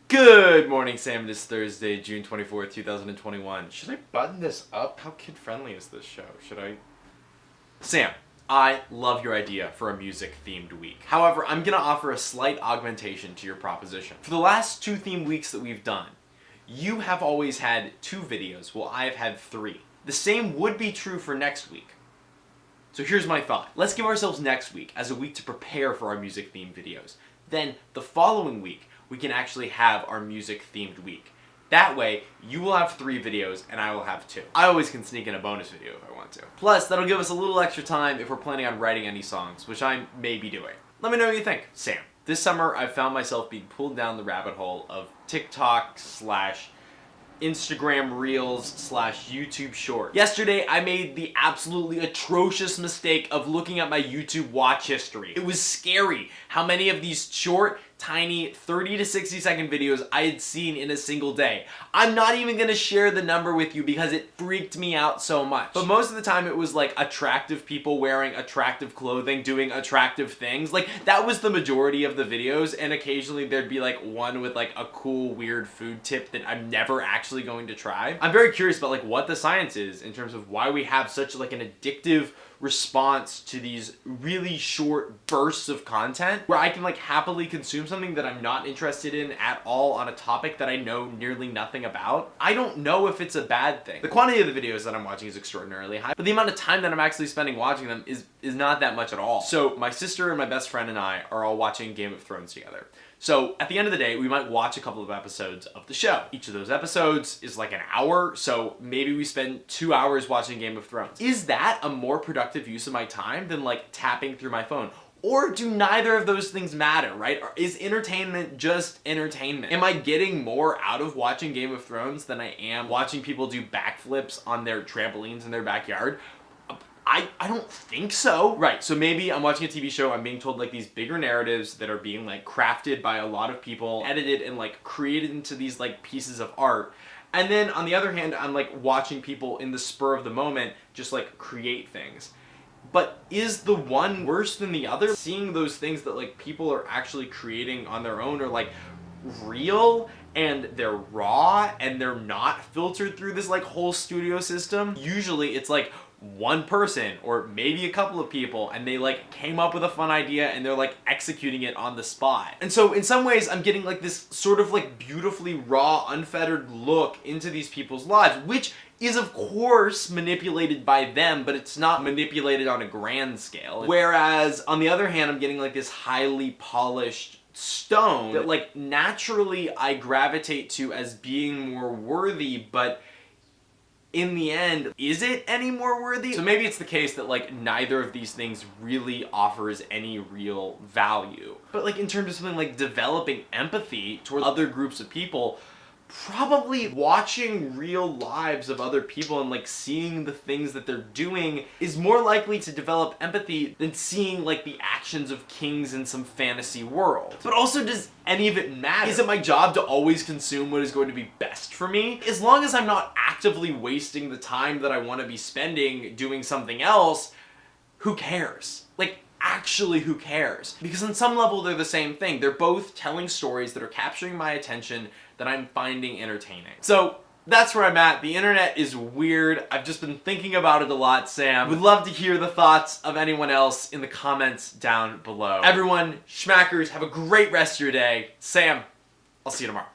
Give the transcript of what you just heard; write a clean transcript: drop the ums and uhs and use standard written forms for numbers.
Good morning, Sam. It is Thursday, June 24th, 2021. Should I button this up? How kid-friendly is this show? Should I? Sam, I love your idea for a music-themed week. However, I'm gonna offer a slight augmentation to your proposition. For the last 2 theme weeks that we've done, you have always had 2 videos, while I have had 3. The same would be true for next week. So here's my thought. Let's give ourselves next week as a week to prepare for our music-themed videos. Then, the following week, we can actually have our music-themed week. That way, you will have 3 videos and I will have 2. I always can sneak in a bonus video if I want to. Plus, that'll give us a little extra time if we're planning on writing any songs, which I may be doing. Let me know what you think. Sam, this summer I've found myself being pulled down the rabbit hole of TikTok / Instagram Reels / YouTube Shorts. Yesterday, I made the absolutely atrocious mistake of looking at my YouTube watch history. It was scary how many of these short, tiny 30 to 60 second videos I had seen in a single day. I'm not even gonna share the number with you because it freaked me out so much. But most of the time it was like attractive people wearing attractive clothing, doing attractive things. Like that was the majority of the videos, and occasionally there'd be like one with like a cool weird food tip that I'm never actually going to try. I'm very curious about like what the science is in terms of why we have such like an addictive response to these really short bursts of content where I can like happily consume something that I'm not interested in at all on a topic that I know nearly nothing about. I don't know if it's a bad thing. The quantity of the videos that I'm watching is extraordinarily high, but the amount of time that I'm actually spending watching them is not that much at all. So my sister and my best friend and I are all watching Game of Thrones together. So at the end of the day, we might watch a couple of episodes of the show. Each of those episodes is like an hour, so maybe we spend 2 hours watching Game of Thrones. Is that a more productive use of my time than like tapping through my phone? Or do neither of those things matter, right? Or is entertainment just entertainment? Am I getting more out of watching Game of Thrones than I am watching people do backflips on their trampolines in their backyard? I don't think so. Right, so maybe I'm watching a TV show, I'm being told like these bigger narratives that are being like crafted by a lot of people, edited and like created into these like pieces of art. And then on the other hand, I'm like watching people in the spur of the moment just like create things. But is the one worse than the other? Seeing those things that like people are actually creating on their own are like real and they're raw and they're not filtered through this like whole studio system. Usually it's like one person or maybe a couple of people and they like came up with a fun idea and they're like executing it on the spot. And so in some ways I'm getting like this sort of like beautifully raw, unfettered look into these people's lives, which is of course manipulated by them, but it's not manipulated on a grand scale. Whereas on the other hand, I'm getting like this highly polished stone that like naturally I gravitate to as being more worthy, but in the end, is it any more worthy? So maybe it's the case that like neither of these things really offers any real value. But like in terms of something like developing empathy toward other groups of people, probably watching real lives of other people and like seeing the things that they're doing is more likely to develop empathy than seeing like the actions of kings in some fantasy world. But also, does any of it matter? Is it my job to always consume what is going to be best for me? As long as I'm not actively wasting the time that I want to be spending doing something else, who cares? Like, actually, who cares? Because on some level they're the same thing. They're both telling stories that are capturing my attention that I'm finding entertaining. So that's where I'm at. The internet is weird. I've just been thinking about it a lot, Sam. Would love to hear the thoughts of anyone else in the comments down below. Everyone, schmackers, have a great rest of your day. Sam, I'll see you tomorrow.